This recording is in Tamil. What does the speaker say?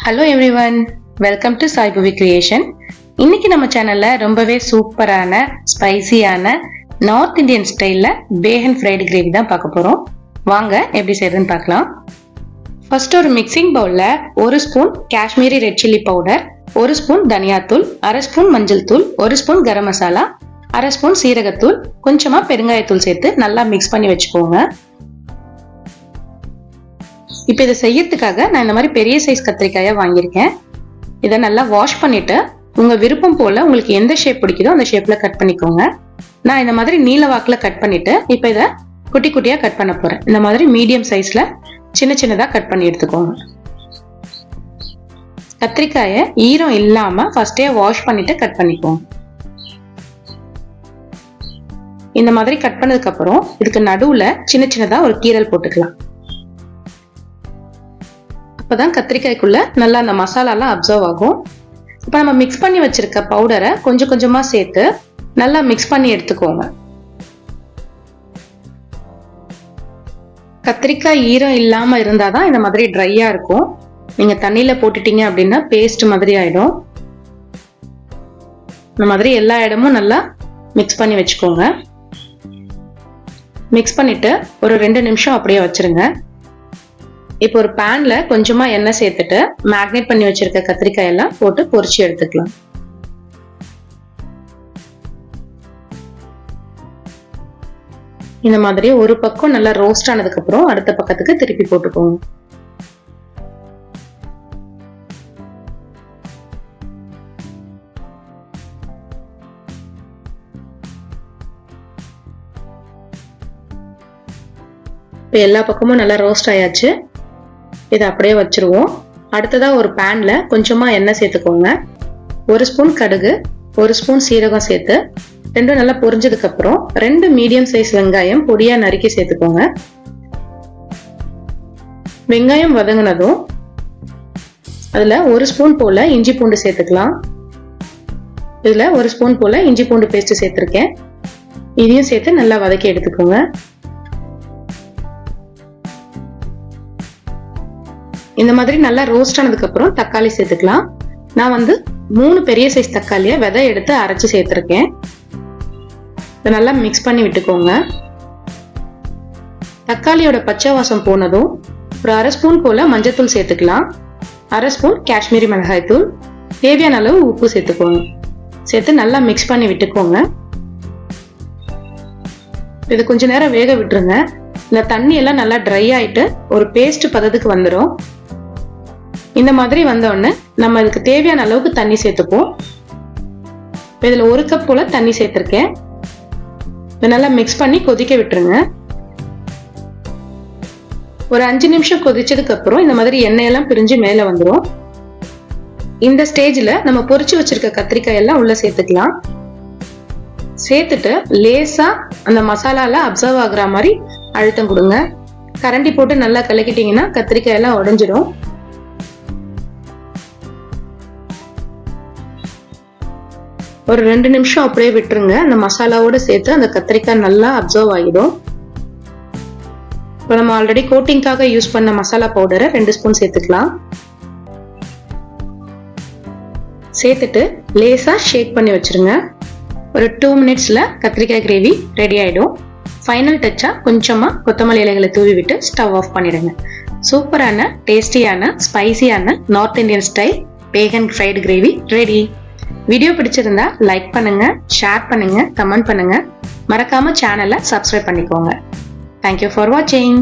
Hello everyone, welcome to Sai புவி கிரியேஷன். இன்னைக்கு நம்ம சேனல்ல ரொம்பவே சூப்பரான ஸ்பைசியான நார்த் இந்தியன் ஸ்டைல்ல பேகன் ஃப்ரைடு கிரேவி தான் பார்க்க போறோம். வாங்க எப்படி செய்யறதுன்னு பார்க்கலாம். ஃபர்ஸ்ட் ஒரு மிக்சிங் பவுல்ல 1 spoon Kashmiri red chilli powder, 1 spoon தனியாத்தூள், 1/2 ஸ்பூன் மஞ்சள் தூள், 1 ஸ்பூன் கரம் மசாலா, 1/2 ஸ்பூன் சீரகத்தூள், கொஞ்சமா பெருங்காயத்தூள் சேர்த்து நல்லா மிக்ஸ் பண்ணி வச்சுக்கோங்க. இப்போ இதை செய்யறதுக்காக நான் இந்த மாதிரி பெரிய சைஸ் கத்திரிக்காயை வாங்கியிருக்கேன். இதை நல்லா வாஷ் பண்ணிட்டு உங்க விருப்பம் போல உங்களுக்கு எந்த ஷேப் பிடிக்குதோ அந்த ஷேப்ல கட் பண்ணிக்கோங்க. நான் இந்த மாதிரி நீல வாக்குல கட் பண்ணிட்டு இப்போ இதை குட்டி குட்டியா கட் பண்ண போறேன். இந்த மாதிரி மீடியம் சைஸ்ல சின்ன சின்னதா கட் பண்ணி எடுத்துக்கோங்க. கத்திரிக்காயை ஈரம் இல்லாம ஃபர்ஸ்டே வாஷ் பண்ணிட்டு கட் பண்ணிக்கோங்க. இந்த மாதிரி கட் பண்ணதுக்கு அப்புறம் இதுக்கு நடுவுல சின்ன சின்னதா ஒரு கீரல் போட்டுக்கலாம். அப்பதான் கத்திரிக்காய்க்குள்ள நல்லா அந்த மசாலாலாம் அப்சர்வ் ஆகும். இப்போ நம்ம மிக்ஸ் பண்ணி வச்சிருக்க பவுடரை கொஞ்சம் கொஞ்சமா சேர்த்து நல்லா மிக்ஸ் பண்ணி எடுத்துக்கோங்க. கத்திரிக்காய் ஈரம் இல்லாம இருந்தாதான் இந்த மாதிரி ட்ரையா இருக்கும். நீங்க தண்ணியில போட்டுட்டீங்க அப்படின்னா பேஸ்ட் மாதிரி ஆயிடும். இந்த மாதிரி எல்லா இடமும் நல்லா மிக்ஸ் பண்ணி வச்சுக்கோங்க. மிக்ஸ் பண்ணிட்டு ஒரு 2 நிமிஷம் அப்படியே வச்சிருங்க. இப்போ ஒரு பேன்ல கொஞ்சமா எண்ணெய் சேர்த்துட்டு மேக்னேட் பண்ணி வச்சிருக்க கத்திரிக்காய் எல்லாம் போட்டு பொரிச்சு எடுத்துக்கலாம். இந்த மாதிரி ஒரு பக்கம் நல்லா ரோஸ்ட் ஆனதுக்கு அப்புறம் அடுத்த பக்கத்துக்கு திருப்பி போட்டுக்கோங்க. இப்போ எல்லா பக்கமும் நல்லா ரோஸ்ட் ஆயாச்சு. இதை அப்படியே வச்சிருவோம். அடுத்ததா ஒரு பேன்ல கொஞ்சமா எண்ணெய் சேர்த்துக்கோங்க. 1 ஸ்பூன் கடுகு, 1 ஸ்பூன் சீரகம் சேர்த்து ரெண்டும் நல்லா பொரிஞ்சதுக்கு அப்புறம் 2 மீடியம் சைஸ் வெங்காயம் பொடியா நறுக்கி சேர்த்துக்கோங்க. வெங்காயம் வதங்கினதும் அதுல 1 ஸ்பூன் போல இஞ்சி பூண்டு சேர்த்துக்கலாம். இதுல 1 ஸ்பூன் போல இஞ்சி பூண்டு பேஸ்ட் சேர்த்திருக்கேன். இதையும் சேர்த்து நல்லா வதக்கி எடுத்துக்கோங்க. இந்த மாதிரி நல்லா ரோஸ்ட் ஆனதுக்கு அப்புறம் தக்காளி சேர்த்துக்கலாம். நான் 3 பெரிய சைஸ் தக்காளியை விதை எடுத்து அரைச்சு சேர்த்திருக்கேன். இதை நல்லா மிக்ஸ் பண்ணி விட்டுக்கோங்க. தக்காளியோட பச்சை வாசம் போனதும் ஒரு 1/2 ஸ்பூன் போல மஞ்சத்தூள் சேர்த்துக்கலாம். 1/2 ஸ்பூன் காஷ்மீரி மிளகாய் தூள், தேவையான அளவு உப்பு சேர்த்துக்கோங்க. சேர்த்து நல்லா மிக்ஸ் பண்ணி விட்டுக்கோங்க. இது கொஞ்ச நேரம் வேக விட்டுருங்க. இந்த தண்ணி எல்லாம் நல்லா ட்ரை ஆயிட்டு ஒரு பேஸ்ட் பதத்துக்கு வந்துடும். இந்த மாதிரி வந்தோடனே நம்ம இதுக்கு தேவையான அளவுக்கு தண்ணி சேர்த்துப்போம். இதுல 1 கப் போல தண்ணி சேர்த்திருக்கேன். இதை நல்லா மிக்ஸ் பண்ணி கொதிக்க விட்டுருங்க. ஒரு 5 நிமிஷம் கொதிச்சதுக்கு அப்புறம் இந்த மாதிரி எண்ணெயெல்லாம் பிரிஞ்சு மேல வந்துடும். இந்த ஸ்டேஜ்ல நம்ம பொரிச்சு வச்சிருக்க கத்திரிக்காய் எல்லாம் உள்ள சேர்த்துக்கலாம். சேர்த்துட்டு லேசா அந்த மசாலால அப்சர்வ் ஆகுற மாதிரி அழுத்தம் கொடுங்க. கரண்டி போட்டு நல்லா கலக்கிட்டீங்கன்னா கத்திரிக்காய் எல்லாம் உடைஞ்சிடும். ஒரு 2 நிமிஷம் அப்படியே விட்டுருங்க. அந்த மசாலாவோட சேர்த்து அந்த கத்திரிக்காய் நல்லா அப்சர்வ் ஆகிடும். இப்போ நம்ம ஆல்ரெடி கோட்டிங்காக யூஸ் பண்ண மசாலா பவுடரை 2 ஸ்பூன் சேர்த்துக்கலாம். சேர்த்துட்டு லேசா ஷேக் பண்ணி வச்சிருங்க. ஒரு 2 மினிட்ஸ்ல கத்திரிக்காய் கிரேவி ரெடி ஆயிடும். ஃபைனல் டச்சா கொஞ்சமா கொத்தமல்லி இலைகளை தூவி விட்டு ஸ்டவ் ஆஃப் பண்ணிடுங்க. சூப்பரான டேஸ்டியான ஸ்பைசியான நார்த் இந்தியன் ஸ்டைல் பேகன் ஃப்ரைடு கிரேவி ரெடி. வீடியோ பிடிச்சிருந்தா லைக் பண்ணுங்க, ஷேர் பண்ணுங்க, கமெண்ட் பண்ணுங்க. மறக்காம சேனலை சப்ஸ்கிரைப் பண்ணிக்கோங்க. தேங்க்யூ ஃபார் வாட்சிங்.